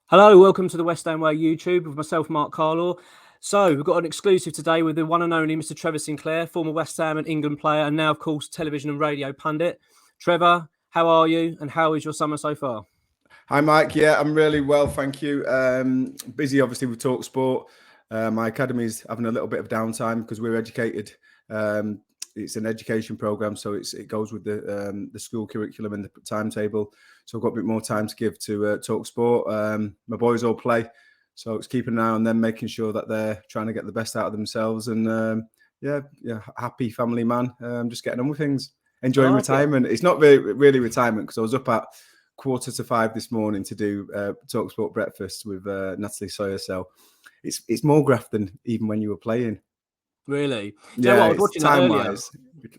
Hello, welcome to the West Ham Way YouTube with myself, Mark Carlaw. So we've got an exclusive today with the one and only Mr. Trevor Sinclair, former West Ham and England player, and now, of course, television and radio pundit. Trevor, how are you, and how is your summer so far? Hi, Mike. Yeah, I'm really well, thank you. Busy, obviously, with talkSPORT. My academy's having a little bit of downtime because we're educated. It's an education program, so it goes with the school curriculum and the timetable. So I've got a bit more time to give to talkSPORT. My boys all play, so it's keeping an eye on them, making sure that they're trying to get the best out of themselves. And yeah, happy family man. Just getting on with things, enjoying retirement. It's not really retirement because I was up at 4:45 this morning to do talkSPORT breakfast with Natalie Sawyer. So it's more graft than even when you were playing. Really? Yeah, I was watching that earlier. wise.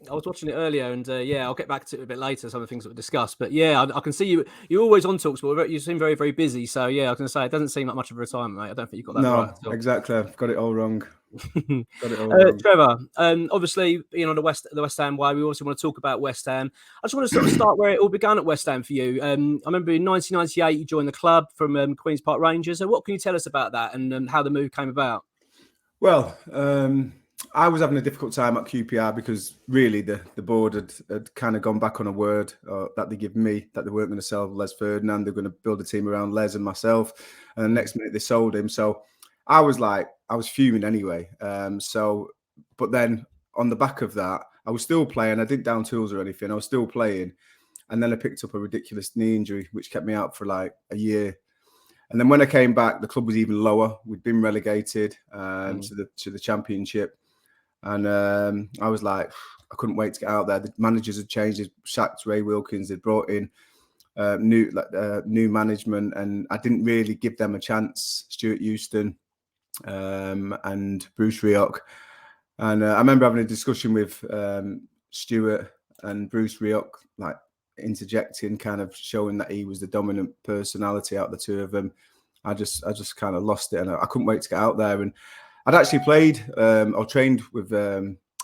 I was watching it earlier, and I'll get back to it a bit later. Some of the things that we discussed, but yeah, I can see you. You're always on talkSPORT. You seem very, very busy. So yeah, I was going to say it doesn't seem like much of a retirement, mate. I don't think you've got that right. No, exactly. I've got it all wrong. Got it all wrong. Trevor, obviously, being on the West Ham way, we obviously want to talk about West Ham. I just want to sort of start where it all began at West Ham for you. I remember in 1998 you joined the club from Queen's Park Rangers. So what can you tell us about that and how the move came about? Well, I was having a difficult time at QPR because really the board had kind of gone back on a word that they give me, that they weren't going to sell Les Ferdinand. They're going to build a team around Les and myself. And the next minute they sold him. So I was fuming anyway. But then on the back of that, I was still playing. I didn't down tools or anything. I was still playing. And then I picked up a ridiculous knee injury, which kept me out for like a year. And then when I came back, the club was even lower. We'd been relegated to the Championship. And I was like, I couldn't wait to get out there. The managers had changed. They'd sacked Ray Wilkins. They'd brought in new management. And I didn't really give them a chance. Stuart Houston and Bruce Rioch. And I remember having a discussion with Stuart and Bruce Rioch, like interjecting, kind of showing that he was the dominant personality out of the two of them. I just kind of lost it, and I couldn't wait to get out there. And I'd actually played or trained with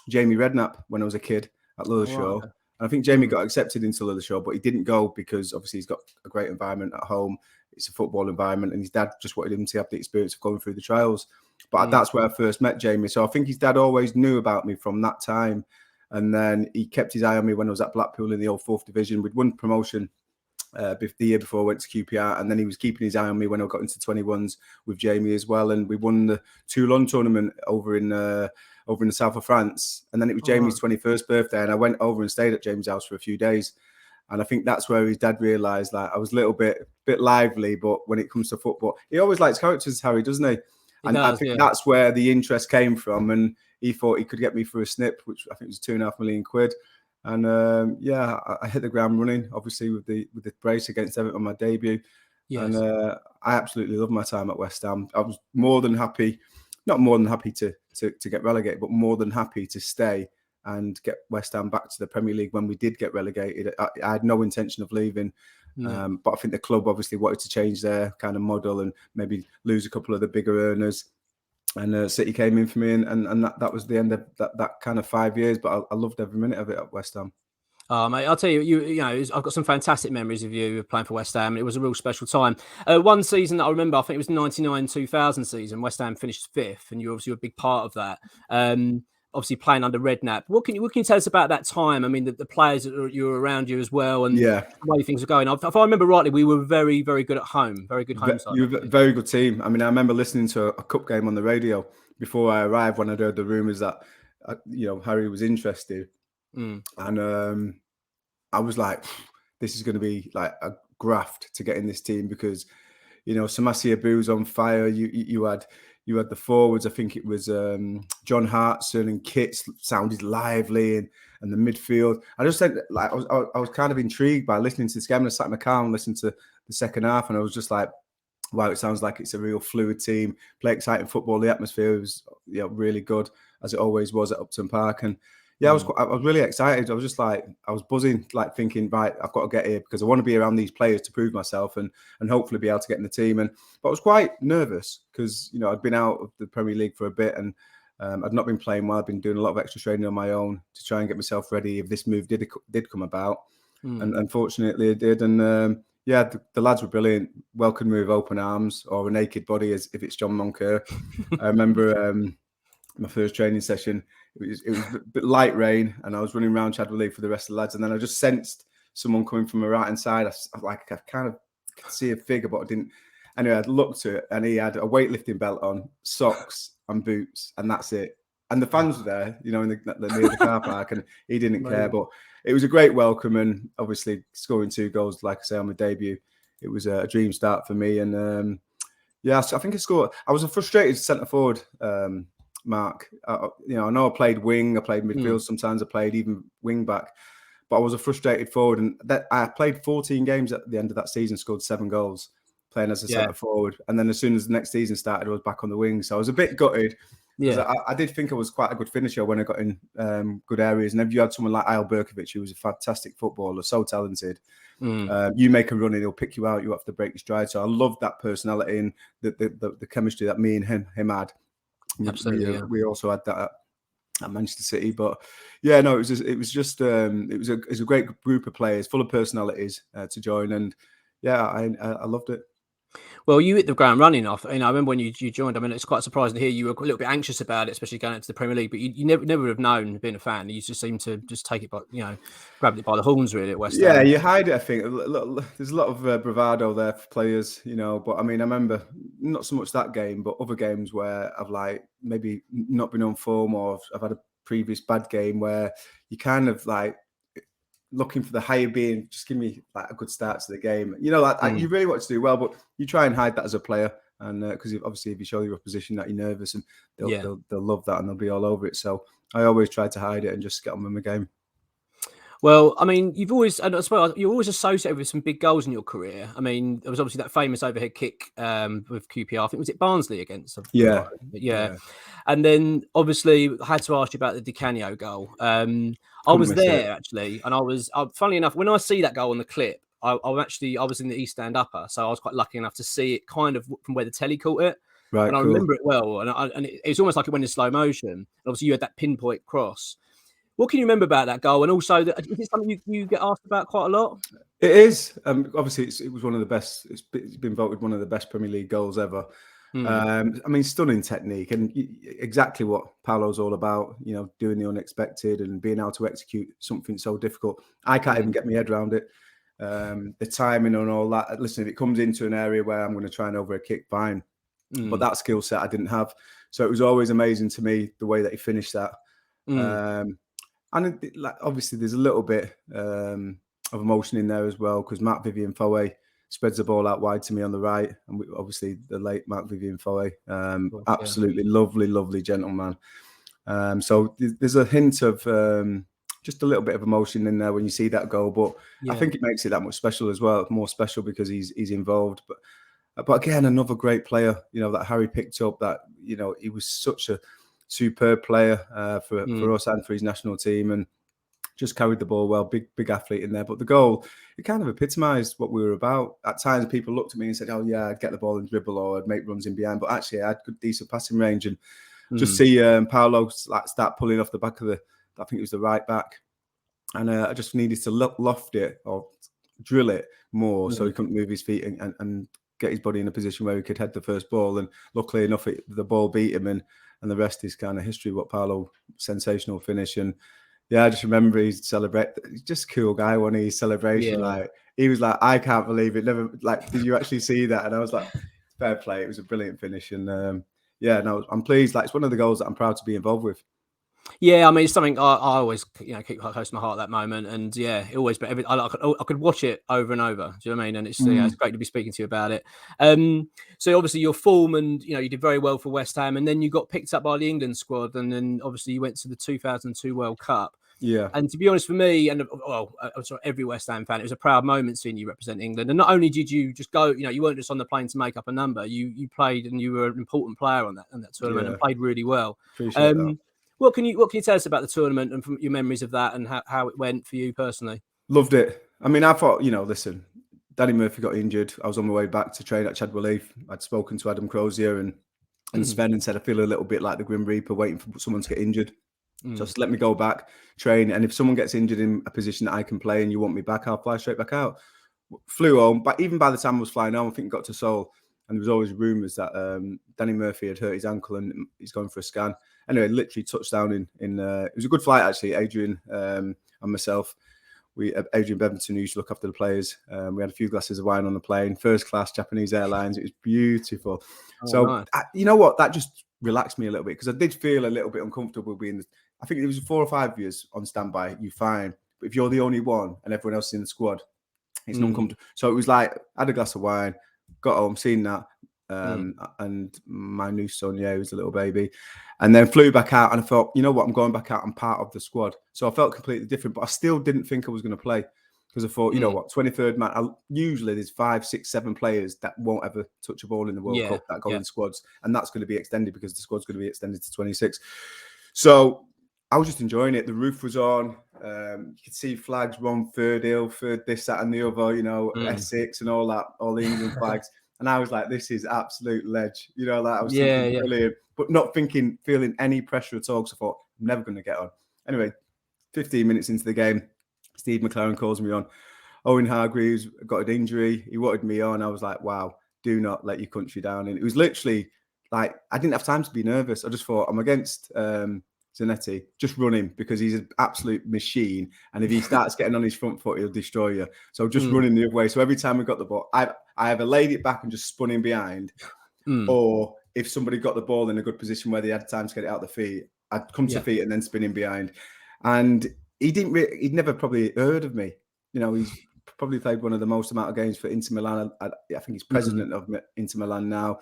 Jamie Redknapp when I was a kid at Lilleshall. Wow. And I think Jamie got accepted into Lilleshall, but he didn't go because obviously he's got a great environment at home. It's a football environment, and his dad just wanted him to have the experience of going through the trials. But that's where I first met Jamie. So I think his dad always knew about me from that time. And then he kept his eye on me when I was at Blackpool in the old 4th division. We'd won promotion the year before I went to QPR. And then he was keeping his eye on me when I got into 21s with Jamie as well. And we won the Toulon tournament over in the south of France. And then it was Jamie's 21st birthday. And I went over and stayed at Jamie's house for a few days. And I think that's where his dad realised like I was a little bit lively, but when it comes to football, he always likes characters, Harry, doesn't he? And I think that's where the interest came from. And he thought he could get me for a snip, which I think was £2.5 million. And I hit the ground running, obviously with the brace against Everton on my debut. Yes. And I absolutely loved my time at West Ham. I was not more than happy to get relegated, but more than happy to stay and get West Ham back to the Premier League when we did get relegated. I had no intention of leaving. But I think the club obviously wanted to change their kind of model and maybe lose a couple of the bigger earners. And City came in for me, and that was the end of that kind of 5 years. But I loved every minute of it at West Ham. Oh, mate, I'll tell you, I've got some fantastic memories of you playing for West Ham. It was a real special time. One season that I remember, I think it was 99-2000 season. West Ham finished 5th, and you obviously were a big part of that. Obviously playing under Redknapp. What can you tell us about that time? I mean, the players that you were around you as well, and the way things were going. If I remember rightly, we were very, very good at home. Very good home side. You were a very good team. I mean, I remember listening to a cup game on the radio before I arrived when I'd heard the rumours that Harry was interested, and I was like, this is going to be like a graft to get in this team because Samassi Abu's on fire. You had the forwards. I think it was John Hartson and Kitts sounded lively, and the midfield. I just said like I was kind of intrigued by listening to this game. And I sat in my car and listened to the second half, and I was just like, wow, it sounds like it's a real fluid team. Play exciting football. The atmosphere was really good as it always was at Upton Park, and I was really excited. I was just like, I was buzzing, like thinking, right, I've got to get here because I want to be around these players to prove myself and hopefully be able to get in the team. But I was quite nervous because, I'd been out of the Premier League for a bit and I'd not been playing well. I'd been doing a lot of extra training on my own to try and get myself ready if this move did come about. And unfortunately it did. And Yeah, the lads were brilliant. Welcomed me with open arms, or a naked body, as if it's John Moncur. I remember my first training session. It was a bit light rain, and I was running around Chadwell League for the rest of the lads, and then I just sensed someone coming from my right hand side. I kind of could see a figure, but I didn't. Anyway, I looked at it, and he had a weightlifting belt on, socks, and boots, and that's it. And the fans were there, you know, near the car park, and he didn't care. But it was a great welcome, and obviously scoring 2 goals, like I say, on my debut, it was a dream start for me. And yeah, so I think I scored. I was a frustrated centre forward, Mark. You know, I know I played wing, I played midfield. Sometimes I played even wing back, but I was a frustrated forward, and that I played 14 games at the end of that season, scored 7 goals, playing as a centre forward. And then as soon as the next season started, I was back on the wing. So I was a bit gutted. Yeah, I did think I was quite a good finisher when I got in good areas. And if you had someone like Al Berkovic, who was a fantastic footballer, so talented, you make a run and he'll pick you out. You have to break your stride. So I loved that personality and the chemistry that me and him had. Absolutely, we also had that at Manchester City. But yeah, no, it was a great group of players, full of personalities to join. And yeah, I loved it. Well, you hit the ground running off. I remember when you joined. I mean, it's quite surprising to hear you were a little bit anxious about it, especially going into the Premier League. But you never would have known, being a fan. You just seemed to just take it by, grabbed it by the horns, really, at West Ham. Yeah, you hide it, I think. There's a lot of bravado there for players, But I mean, I remember not so much that game, but other games where I've maybe not been on form, or I've had a previous bad game where you kind of looking for the higher being, just give me a good start to the game. You really want to do well, but you try and hide that as a player. And because obviously if you show your opposition that you're nervous, and they'll love that and they'll be all over it. So I always try to hide it and just get on with my game. Well, I mean, you're always associated with some big goals in your career. I mean, there was obviously that famous overhead kick with QPR. I think, was it Barnsley against? Yeah. And then obviously I had to ask you about the Canio goal. I was there actually, and funnily enough, when I see that goal on the clip, I was in the East Stand upper, so I was quite lucky enough to see it kind of from where the telly caught it. Right, and I remember it well, and it's almost like it went in slow motion. And obviously, you had that pinpoint cross. What can you remember about that goal? And also, is it something you get asked about quite a lot? It is. Obviously, it was one of the best. It's been voted one of the best Premier League goals ever. I mean, stunning technique, and exactly what Paolo's all about. Doing the unexpected and being able to execute something so difficult. I can't even get my head around it. The timing and all that. Listen, if it comes into an area where I'm going to try and over a kick, fine. But that skill set I didn't have. So it was always amazing to me the way that he finished that. And obviously, there's a little bit of emotion in there as well, because Mark Vivian Foe spreads the ball out wide to me on the right, and obviously the late Mark Vivian Foe, absolutely lovely gentleman. So there's a hint of just a little bit of emotion in there when you see that goal, but I think it makes it that much special as well, more special because he's involved. But again, another great player, that Harry picked up. That he was such a superb player for us and for his national team, and just carried the ball well. Big athlete in there. But the goal, it kind of epitomised what we were about. At times, people looked at me and said, "Oh yeah, I'd get the ball and dribble, or I'd make runs in behind." But actually, I had good, decent passing range, and just see Paolo start pulling off the back of I think it was the right back, and I just needed to loft it or drill it more so he couldn't move his feet and get his body in a position where he could head the first ball. And luckily enough, the ball beat him, and the rest is kind of history. What Paolo, sensational finish. And yeah, I just remember he's just a cool guy when he's celebration. He was like, I can't believe it. Never did you actually see that? And I was like, fair play. It was a brilliant finish. And I'm pleased. It's one of the goals that I'm proud to be involved with. Yeah, I mean, it's something I always keep close to my heart, that moment. And yeah, it always, but I could watch it over and over. Do you know what I mean? And it's it's great to be speaking to you about it. So obviously your form, and you did very well for West Ham, and then you got picked up by the England squad, and then obviously you went to the 2002 World Cup. Yeah. And to be honest, for me, and I'm sorry, every West Ham fan, it was a proud moment seeing you represent England. And not only did you just go, you weren't just on the plane to make up a number. You played, and you were an important player on that tournament, and played really well. Appreciate that. What can you tell us about the tournament and from your memories of that, and how it went for you personally? Loved it. I mean, I thought, listen, Danny Murphy got injured. I was on my way back to train at Chadwell Leaf. I'd spoken to Adam Crozier and Sven and said, I feel a little bit like the Grim Reaper waiting for someone to get injured. Just let me go back, train. And if someone gets injured in a position that I can play and you want me back, I'll fly straight back out. flew home. But even by the time I was flying home, I think I got to Seoul, and there was always rumours that Danny Murphy had hurt his ankle and he's going for a scan. Anyway, literally touched down in it was a good flight actually. Adrian and myself. Adrian Beventon, who used to look after the players. We had a few glasses of wine on the plane, first class Japanese Airlines. It was beautiful. Nice. You know what? That just relaxed me a little bit, because I did feel a little bit uncomfortable being. I think it was 4 or 5 years on standby. You're fine, but if you're the only one and everyone else is in the squad, it's uncomfortable. So it was like I had a glass of wine, got home, seen that. And my new son, he was a little baby, and then flew back out, and I thought, you know what, I'm going back out. I'm part of the squad, so I felt completely different. But I still didn't think I was going to play, because I thought, you know what, 23rd man. Usually there's 5, 6, 7 players that won't ever touch a ball in the World Cup that go in squads, and that's going to be extended because the squad's going to be extended to 26. So I was just enjoying it. The roof was on. You could see flags, one third hill, third this, that, and the other. Essex and all that, all the England flags. And I was like, this is absolute ledge. I was thinking brilliant, but not feeling any pressure at all, because I thought, I'm never going to get on. Anyway, 15 minutes into the game, Steve McLaren calls me on. Owen Hargreaves got an injury. He wanted me on. I was like, wow, do not let your country down. And it was literally like, I didn't have time to be nervous. I just thought, I'm against Zanetti, just run him, because he's an absolute machine. And if he starts getting on his front foot, he'll destroy you. So just running the other way. So every time we got the ball, I either laid it back and just spun in behind, or if somebody got the ball in a good position where they had time to get it out the feet, I'd come to feet and then spin in behind. And he'd never probably heard of me. He's probably played one of the most amount of games for Inter Milan. I think he's president of Inter Milan now.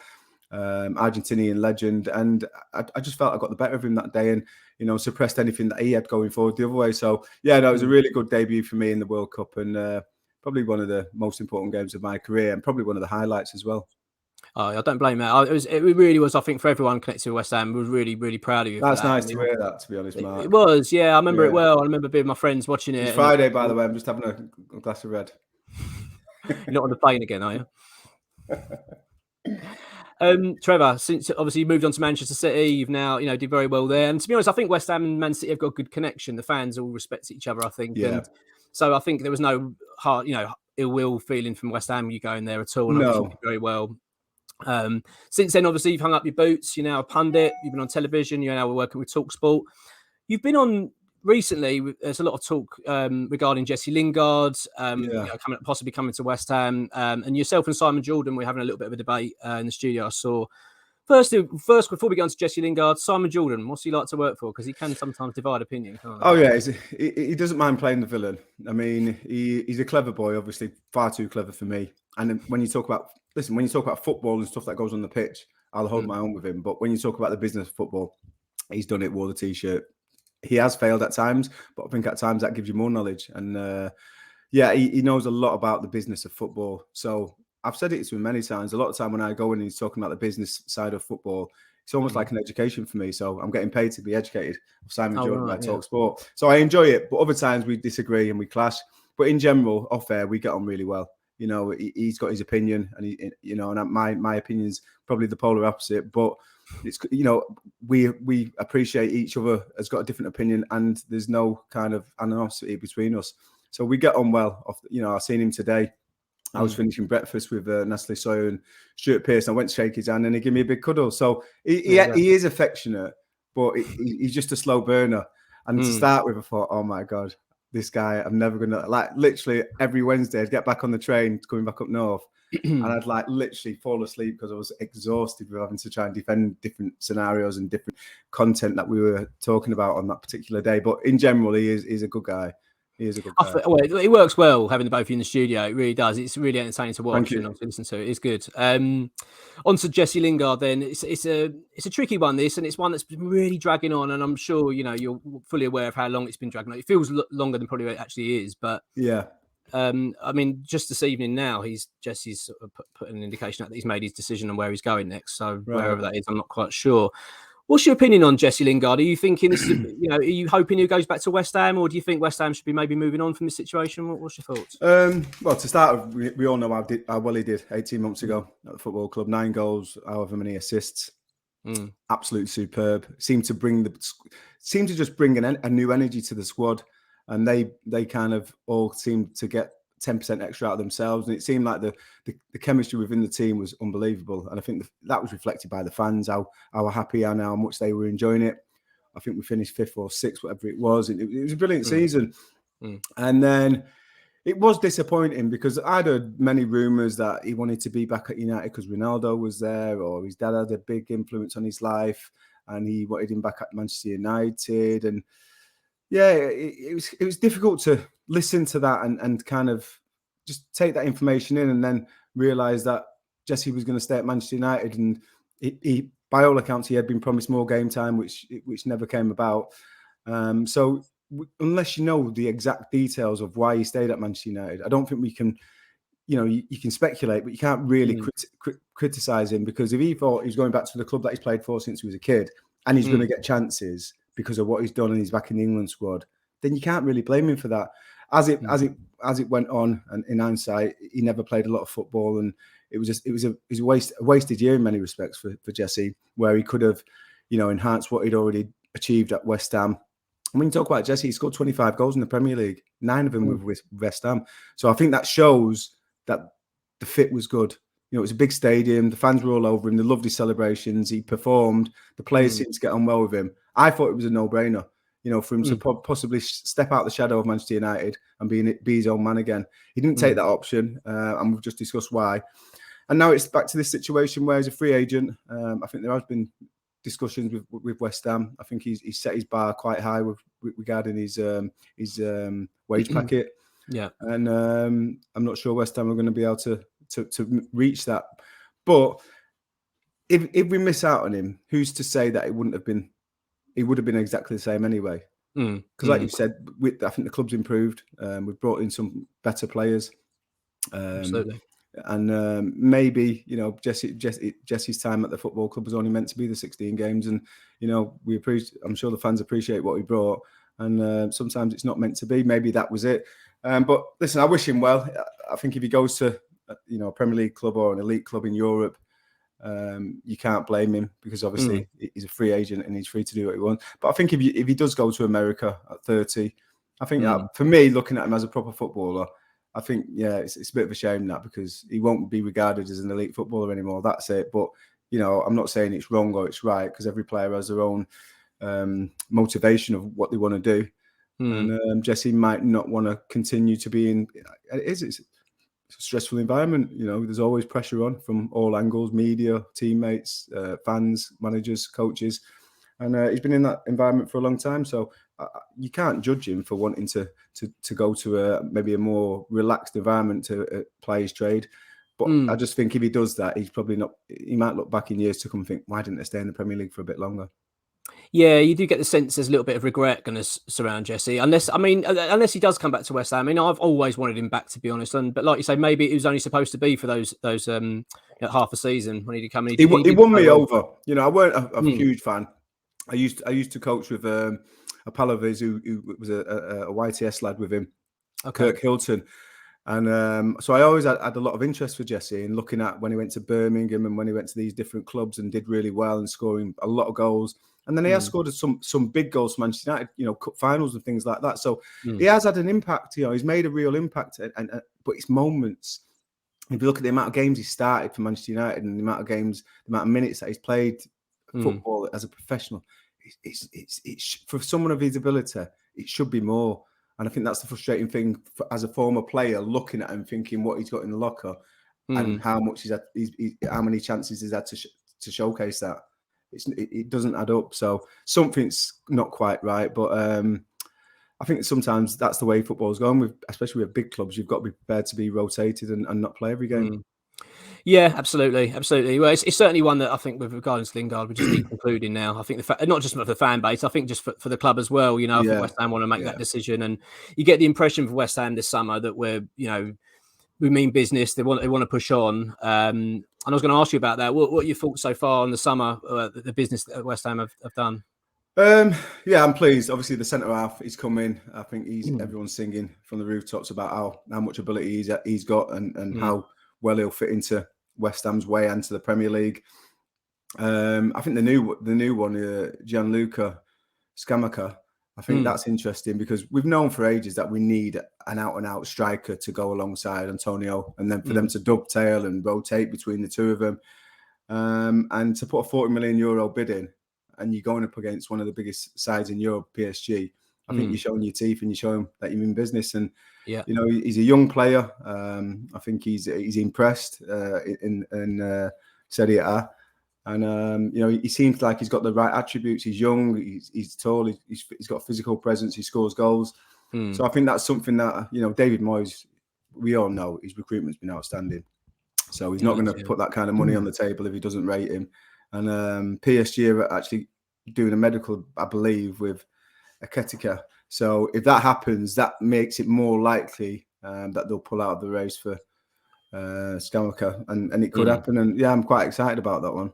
Argentinian legend, and I just felt I got the better of him that day, and suppressed anything that he had going forward the other way. So it was a really good debut for me in the World Cup, and probably one of the most important games of my career, and probably one of the highlights as well. Oh, I don't blame that. It really was. I think for everyone connected to West Ham, we was really, really proud of you. That's nice to hear that, to be honest, Mark. It was, I remember it well. I remember being with my friends watching it. It's Friday, by the way. I'm just having a glass of red. You're not on the plane again, are you? Trevor, since obviously you moved on to Manchester City, you've now did very well there. And to be honest, I think West Ham and Man City have got a good connection. The fans all respect each other, I think. Yeah. And so I think there was no hard, ill will feeling from West Ham you going there at all. And I think you did very well. Since then, obviously, you've hung up your boots. You're now a pundit. You've been on television. You're now working with talkSPORT. You've been on recently. There's a lot of talk regarding Jesse Lingard, possibly coming to West Ham, and yourself and Simon Jordan. We're having a little bit of a debate in the studio. I saw. First, before we get on to Jesse Lingard, Simon Jordan, what's he like to work for? Because he can sometimes divide opinion, can't he? Oh yeah, he doesn't mind playing the villain. I mean, he's a clever boy, obviously far too clever for me. And when you talk about football and stuff that goes on the pitch, I'll hold my own with him. But when you talk about the business of football, he's done it, wore the t-shirt. He has failed at times, but I think at times that gives you more knowledge. And he knows a lot about the business of football. So I've said it to him many times. A lot of time when I go in and he's talking about the business side of football, it's almost like an education for me. So I'm getting paid to be educated. Simon Jordan by talkSPORT. So I enjoy it. But other times we disagree and we clash. But in general, off air, we get on really well. He's got his opinion, and and my opinion's probably the polar opposite. But it's we appreciate each other has got a different opinion, and there's no kind of animosity between us. So we get on well. I've seen him today. I was finishing breakfast with Natalie Sawyer and Stuart Pearce. I went to shake his hand, and he gave me a big cuddle. So he is affectionate, but he's just a slow burner. And to start with, I thought, oh my God, this guy, I'm never going to, literally every Wednesday, I'd get back on the train coming back up north, and I'd literally fall asleep because I was exhausted with having to try and defend different scenarios and different content that we were talking about on that particular day. But in general, he's a good guy. He is a good guy. It works well having the both of you in the studio. It really does. It's really entertaining to watch and to listen to. It's good. On to Jesse Lingard then. It's a tricky one, this, and it's one that's been really dragging on. And I'm sure you're fully aware of how long it's been dragging on. It feels longer than probably it actually is. But yeah, I mean, just this evening now, Jesse's sort of put an indication out that he's made his decision on where he's going next. So wherever that is, I'm not quite sure. What's your opinion on Jesse Lingard? Are you thinking this is, are you hoping he goes back to West Ham, or do you think West Ham should be maybe moving on from this situation? What's your thoughts? Well, to start with, we all know how well he did 18 months ago at the football club. 9 goals, however many assists. Absolutely superb. Seemed to just bring a new energy to the squad, and they kind of all seemed to get 10% extra out of themselves, and it seemed like the chemistry within the team was unbelievable. And I think that was reflected by the fans, how happy and how much they were enjoying it. I think we finished 5th or 6th, whatever it was. And it was a brilliant season. And then it was disappointing because I'd heard many rumours that he wanted to be back at United because Ronaldo was there, or his dad had a big influence on his life and he wanted him back at Manchester United. And yeah, it was difficult to listen to that and kind of just take that information in and then realise that Jesse was going to stay at Manchester United. And he, by all accounts, he had been promised more game time, which never came about. So unless you know the exact details of why he stayed at Manchester United, I don't think we can, you can speculate, but you can't really criticise him, because if he thought he was going back to the club that he's played for since he was a kid and he's going to get chances because of what he's done and he's back in the England squad, then you can't really blame him for that. As it went on, and in hindsight, he never played a lot of football, and it was a wasted year in many respects for Jesse, where he could have, enhanced what he'd already achieved at West Ham. And when you talk about Jesse, he scored 25 goals in the Premier League, 9 of them with West Ham. So I think that shows that the fit was good. It was a big stadium. The fans were all over him. They loved his celebrations. He performed. The players seemed to get on well with him. I thought it was a no-brainer, for him to possibly step out the shadow of Manchester United and be his own man again. He didn't take that option, and we've just discussed why. And now it's back to this situation where he's a free agent. I think there has been discussions with West Ham. I think he's set his bar quite high regarding his wage packet. Yeah, and I'm not sure West Ham are going to be able to reach that. But if we miss out on him, who's to say that it would have been exactly the same anyway? Because like you said, I think the club's improved. We've brought in some better players. Absolutely. And maybe, Jesse's time at the football club was only meant to be the 16 games. And, I'm sure the fans appreciate what he brought. And sometimes it's not meant to be. Maybe that was it. But listen, I wish him well. I think if he goes to, a Premier League club or an elite club in Europe, you can't blame him, because obviously he's a free agent and he's free to do what he wants. But I think if he does go to America at 30, I think that, for me, looking at him as a proper footballer, I think, it's a bit of a shame that, because he won't be regarded as an elite footballer anymore. That's it. But, I'm not saying it's wrong or it's right, because every player has their own motivation of what they want to do. And Jesse might not want to continue to be in. It's a stressful environment. There's always pressure on from all angles: media, teammates, fans, managers, coaches. And he's been in that environment for a long time. So you can't judge him for wanting to go to maybe a more relaxed environment to play his trade. But I just think if he does that, he's probably not. He might look back in years to come and think, why didn't they stay in the Premier League for a bit longer? Yeah, you do get the sense there's a little bit of regret going to surround Jesse, unless he does come back to West Ham. I've always wanted him back, to be honest. But like you say, maybe it was only supposed to be for those half a season when he'd come in. He won me over. I weren't a huge fan. I used to coach with a pal of his who was a YTS lad with him, Kirk Hilton. And so I always had a lot of interest for Jesse, and looking at when he went to Birmingham and when he went to these different clubs and did really well and scoring a lot of goals. And then he has scored some big goals for Manchester United, cup finals and things like that. So he has had an impact. He's made a real impact. But it's moments. If you look at the amount of games he started for Manchester United and the amount of minutes that he's played football as a professional, it's for someone of his ability, it should be more. And I think that's the frustrating thing as a former player, looking at him, thinking what he's got in the locker and how much how many chances he's had to showcase that. It doesn't add up. So something's not quite right. But I think sometimes that's the way football's going, especially with big clubs. You've got to be prepared to be rotated and not play every game. Yeah, absolutely. Well, it's certainly one that I think, with regards to Lingard, we just need concluding now. I think not just for the fan base, I think just for the club as well. I think West Ham want to make that decision, and you get the impression for West Ham this summer that we mean business. They want to push on. And I was going to ask you about that. What are your thoughts so far on the summer, the business that West Ham have done? I'm pleased. Obviously, the centre half is coming. I think everyone's singing from the rooftops about how much ability he's got and how well he'll fit into West Ham's way and to the Premier League. I think the new one, Gianluca Scamacca, I think that's interesting because we've known for ages that we need an out-and-out striker to go alongside Antonio, and then for them to dovetail and rotate between the two of them, and to put a €40 million bid in, and you're going up against one of the biggest sides in Europe, PSG. I think you're showing your teeth and you're showing that you mean business. And you know, he's a young player. I think he's impressed in Serie A. And you know, he seems like he's got the right attributes. He's young, he's tall, he's got physical presence, he scores goals. So I think that's something that, you know, David Moyes, we all know his recruitment's been outstanding. So he's not going to put that kind of money on the table if he doesn't rate him. And PSG are actually doing a medical, I believe, with Eketika. So if that happens, that makes it more likely that they'll pull out of the race for Scamacca, and it could happen. And yeah, I'm quite excited about that one.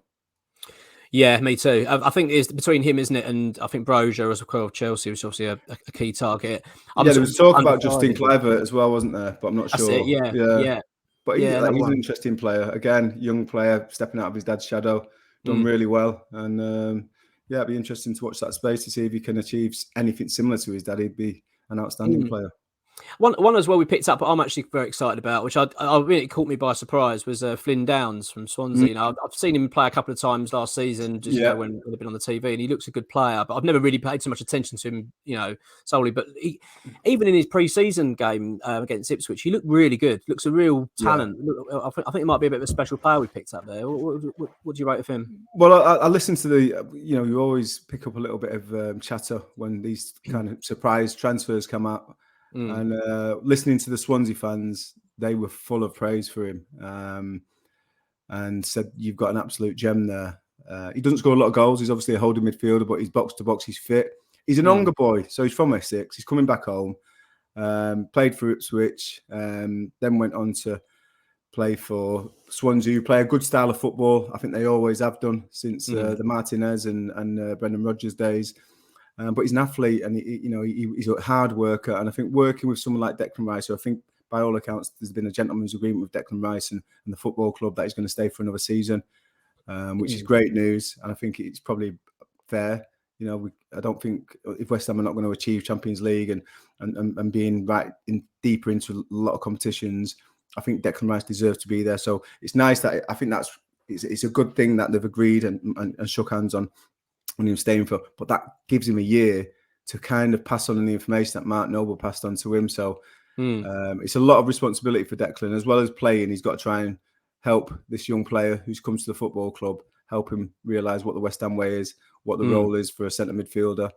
Yeah, me too. I think it's between him, isn't it? And I think Brozier as well of Chelsea, which is obviously a key target. There was talk about Justin Kluivert as well, wasn't there? But I'm not sure. Yeah. But he's an interesting player. Again, young player, stepping out of his dad's shadow, done really well. And it'd be interesting to watch that space to see if he can achieve anything similar to his dad. He'd be an outstanding player. One as well we picked up, but I'm actually very excited about, which I really caught me by surprise, was Flynn Downs from Swansea. You know, I've seen him play a couple of times last season, just you know, when they've been on the TV, and he looks a good player. But I've never really paid so much attention to him, you know, solely. But even in his pre-season game against Ipswich, he looked really good. Looks a real talent. I think it might be a bit of a special player we picked up there. What do you rate of him? Well, I listened to you know, you always pick up a little bit of chatter when these kind of surprise transfers come out. And listening to the Swansea fans, they were full of praise for him, and said, you've got an absolute gem there. He doesn't score a lot of goals. He's obviously a holding midfielder, but he's box to box. He's fit. He's an Onga boy, so he's from Essex. He's coming back home. Played for Ipswich, then went on to play for Swansea, who play a good style of football. I think they always have done since the Martinez and Brendan Rodgers days. But he's an athlete, and he's a hard worker. And I think working with someone like Declan Rice, who I think by all accounts there's been a gentleman's agreement with Declan Rice and the football club that he's going to stay for another season, which is great news. And I think it's probably fair. You know, I don't think if West Ham are not going to achieve Champions League and being deeper into a lot of competitions, I think Declan Rice deserves to be there. So it's nice that I think it's a good thing that they've agreed and shook hands on him staying for, but that gives him a year to kind of pass on the information that Mark Noble passed on to him. So it's a lot of responsibility for Declan, as well as playing. He's got to try and help this young player who's come to the football club, help him realise what the West Ham way is, what the role is for a centre midfielder.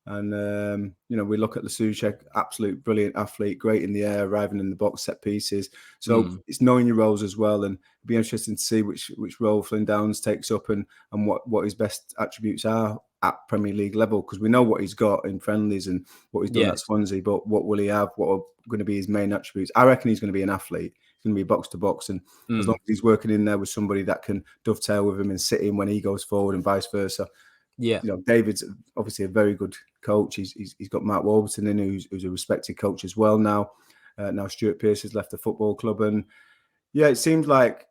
And, we look at the Souček, absolute brilliant athlete, great in the air, arriving in the box, set pieces. So it's knowing your roles as well. And it'd be interesting to see which role Flynn Downs takes up and what his best attributes are at Premier League level, because we know what he's got in friendlies and what he's done at Swansea, but what will he have? What are going to be his main attributes? I reckon he's going to be an athlete. He's going to be box to box. And as long as he's working in there with somebody that can dovetail with him and sit in when he goes forward and vice versa. Yeah, David's obviously a very good coach. He's got Mark Warburton in, who's a respected coach as well now. Now Stuart Pearce has left the football club, and it seems like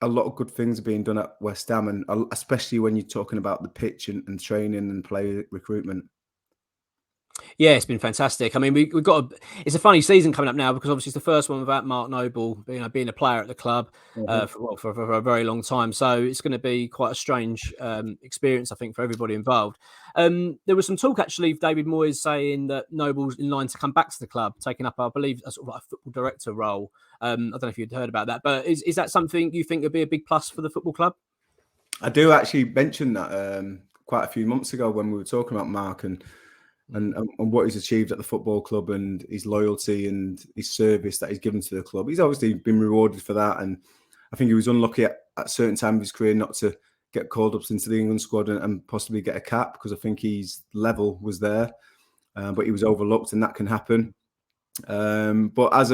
a lot of good things are being done at West Ham, and especially when you're talking about the pitch and training and player recruitment. Yeah, it's been fantastic. I mean, we've got it's a funny season coming up now, because obviously it's the first one without Mark Noble being a player at the club for a very long time. So it's going to be quite a strange experience, I think, for everybody involved. There was some talk, actually, of David Moyes saying that Noble's in line to come back to the club, taking up, I believe, a sort of like a football director role. I don't know if you'd heard about that, but is that something you think would be a big plus for the football club? I do actually mention that quite a few months ago when we were talking about Mark and what he's achieved at the football club and his loyalty and his service that he's given to the club. He's obviously been rewarded for that. And I think he was unlucky at a certain time of his career not to get called up into the England squad and possibly get a cap, because I think his level was there. But he was overlooked, and that can happen. But as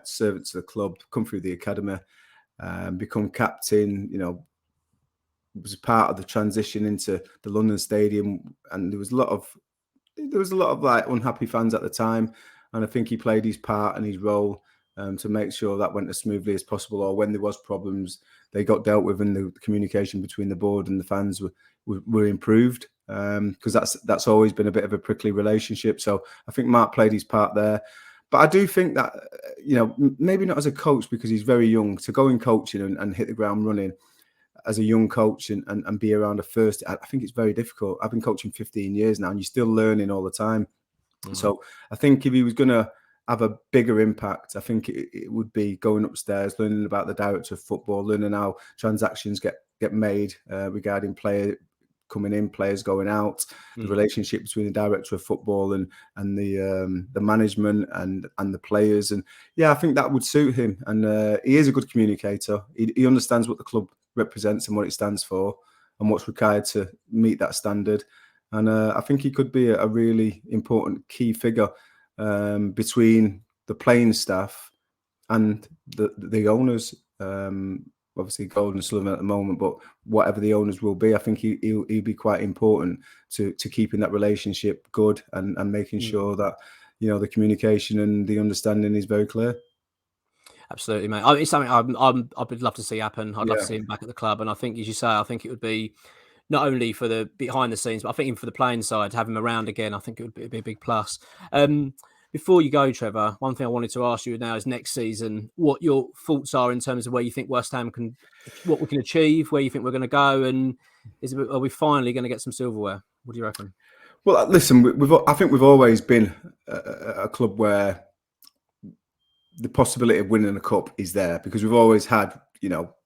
servant to the club, come through the academy, become captain, was part of the transition into the London Stadium, and there was a lot of like unhappy fans at the time, and I think he played his part and his role to make sure that went as smoothly as possible, or when there was problems, they got dealt with, and the communication between the board and the fans were improved. because that's always been a bit of a prickly relationship. So I think Mark played his part there. But I do think that, maybe not as a coach because he's very young, to go in coaching and hit the ground running as a young coach and be around a first, I think it's very difficult. I've been coaching 15 years now and you're still learning all the time. So I think if he was going to have a bigger impact, I think it would be going upstairs, learning about the director of football, learning how transactions get made regarding player coming in, players going out, the relationship between the director of football and the management and the players. And yeah, I think that would suit him. And he is a good communicator. He understands what the club represents and what it stands for and what's required to meet that standard. And I think he could be a really important key figure between the playing staff and the owners. Obviously Golden Sullivan at the moment, but whatever the owners will be, I think he'll be quite important to keeping that relationship good and making sure that, the communication and the understanding is very clear. Absolutely, mate. It's something I would love to see happen. I'd love to see him back at the club. And I think, as you say, I think it would be not only for the behind the scenes, but I think even for the playing side, to have him around again, I think it would be a big plus. Before you go, Trevor, one thing I wanted to ask you now is next season, what your thoughts are in terms of where you think West Ham what we can achieve, where you think we're going to go, and are we finally going to get some silverware? What do you reckon? Well, listen, I think we've always been a club where the possibility of winning a cup is there because we've always had,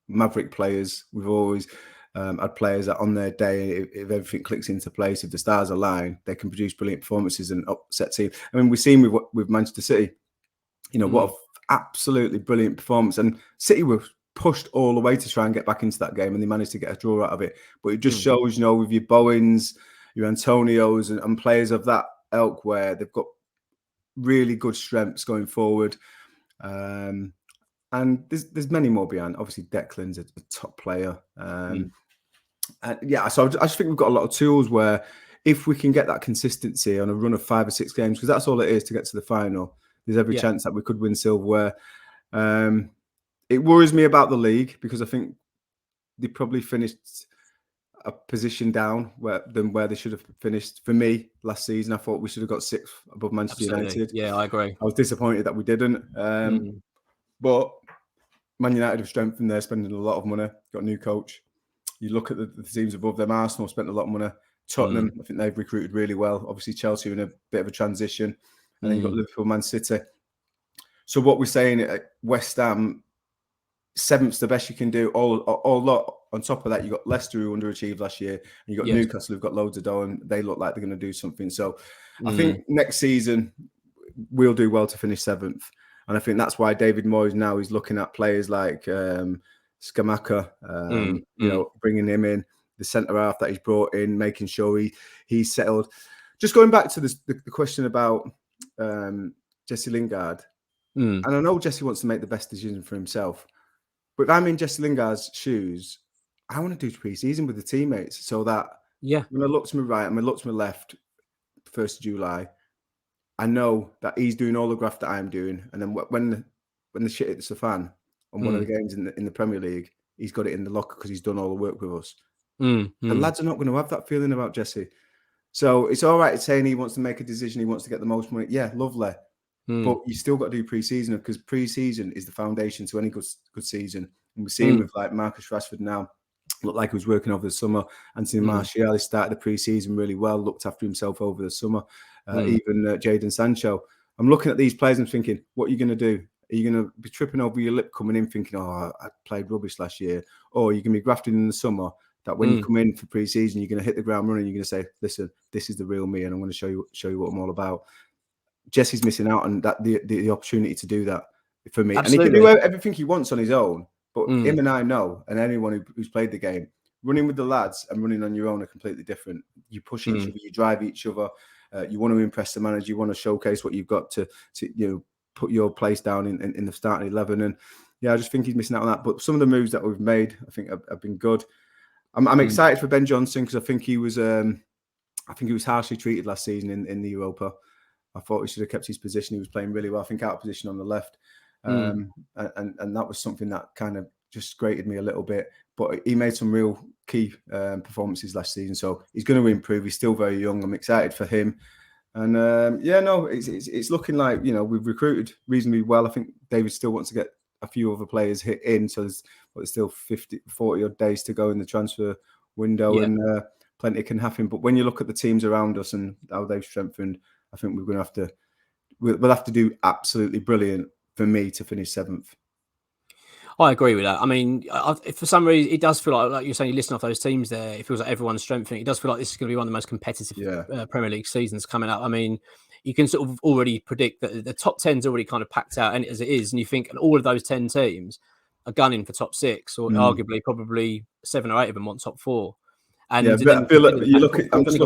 maverick players. We've always had players that on their day, if everything clicks into place, if the stars align, they can produce brilliant performances and upset teams. I mean, we've seen with Manchester City, what an absolutely brilliant performance. And City were pushed all the way to try and get back into that game and they managed to get a draw out of it. But it just shows, with your Bowens, your Antonios and players of that ilk where they've got really good strengths going forward. And there's many more behind. Obviously, Declan's a top player. So I just think we've got a lot of tools where if we can get that consistency on a run of 5 or 6 games, because that's all it is to get to the final, there's every chance that we could win silverware. It worries me about the league because I think they probably finished a position down than where they should have finished. For me, last season, I thought we should have got 6th above Manchester United. Yeah, I agree. I was disappointed that we didn't. But Man United have strengthened there, spending a lot of money, got a new coach. You look at the teams above them, Arsenal spent a lot of money. Tottenham, I think they've recruited really well. Obviously, Chelsea are in a bit of a transition. And then you've got Liverpool, Man City. So what we're saying at West Ham, 7th's the best you can do. All lot on top of that, you got Leicester who underachieved last year, and you got Newcastle who've got loads of dough, and they look like they're going to do something. So I think next season we'll do well to finish 7th, and I think that's why David Moyes now is looking at players like Scamacca, bringing him in, the centre half that he's brought in, making sure he's settled. Just going back to the question about Jesse Lingard, and I know Jesse wants to make the best decision for himself. But if I'm in Jesse Lingard's shoes, I want to do pre-season with the teammates so that when I look to my right and I look to my left, 1st of July, I know that he's doing all the graft that I'm doing. And then when the shit hits the fan on one of the games in the Premier League, he's got it in the locker because he's done all the work with us. The lads are not going to have that feeling about Jesse. So it's all right saying he wants to make a decision, he wants to get the most money. Yeah, lovely. But you still got to do pre-season because pre-season is the foundation to any good season. And we're seeing with like Marcus Rashford now, looked like he was working over the summer. Anthony Martial, he started the pre-season really well, looked after himself over the summer. Even Jadon Sancho. I'm looking at these players and thinking, what are you going to do? Are you going to be tripping over your lip coming in thinking, oh, I played rubbish last year? Or are you going to be grafting in the summer that when you come in for pre-season, you're going to hit the ground running, you're going to say, listen, this is the real me and I'm going to show you what I'm all about. Jesse's missing out on that the opportunity to do that for me. Absolutely. And he can do everything he wants on his own. But him and I know, and anyone who's played the game, running with the lads and running on your own are completely different. You push each other, you drive each other. You want to impress the manager. You want to showcase what you've got to put your place down in the starting 11. And I just think he's missing out on that. But some of the moves that we've made, I think, have been good. I'm excited for Ben Johnson because I think he was harshly treated last season in the Europa. I thought he should have kept his position. He was playing really well. I think out of position on the left. And that was something that kind of just grated me a little bit. But he made some real key performances last season, so he's going to improve. He's still very young. I'm excited for him. And it's looking like, you know, we've recruited reasonably well. I think David still wants to get a few other players hit in, so there's still 40 odd days to go in the transfer window, and plenty can happen. But when you look at the teams around us and how they've strengthened, I think we're going to we'll have to do absolutely brilliant for me to finish 7th. I agree with that. I mean, for some reason, it does feel like you're saying, you listen off those teams there, it feels like everyone's strengthening. It does feel like this is going to be one of the most competitive Premier League seasons coming up. I mean, you can sort of already predict that the top 10's already kind of packed out and as it is. And you think, and all of those 10 teams are gunning for top 6, or arguably probably 7 or 8 of them want top 4. And Villa, I'm just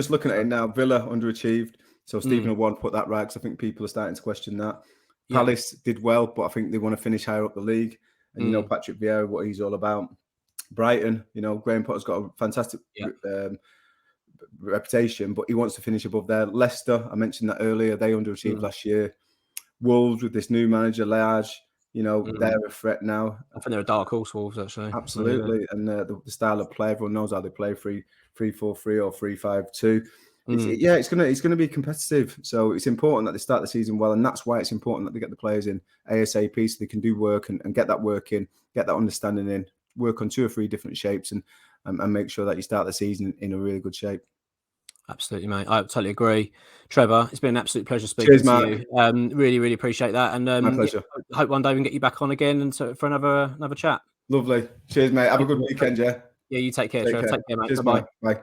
looking at it now. Villa underachieved. So Stephen will want to put that right, because I think people are starting to question that. Palace did well, but I think they want to finish higher up the league. And you know Patrick Vieira, what he's all about. Brighton, you know, Graham Potter's got a fantastic reputation, but he wants to finish above there. Leicester, I mentioned that earlier, they underachieved last year. Wolves with this new manager, Lage, you know, they're a threat now. I think they're a dark horse, Wolves, actually. Absolutely. And the style of play, everyone knows how they play, 3-4-3 or 3-5-2. It's gonna be competitive. So it's important that they start the season well, and that's why it's important that they get the players in ASAP so they can do work and get that work in, get that understanding in, work on 2 or 3 different shapes, and make sure that you start the season in a really good shape. Absolutely, mate. I totally agree. Trevor, it's been an absolute pleasure speaking to you. Really, really appreciate that. And my pleasure. Hope one day we can get you back on again and for another chat. Lovely. Cheers, mate. Have a good weekend, yeah. Yeah, you take care, Trevor. Take care, mate. Cheers, Bye-bye. Bye.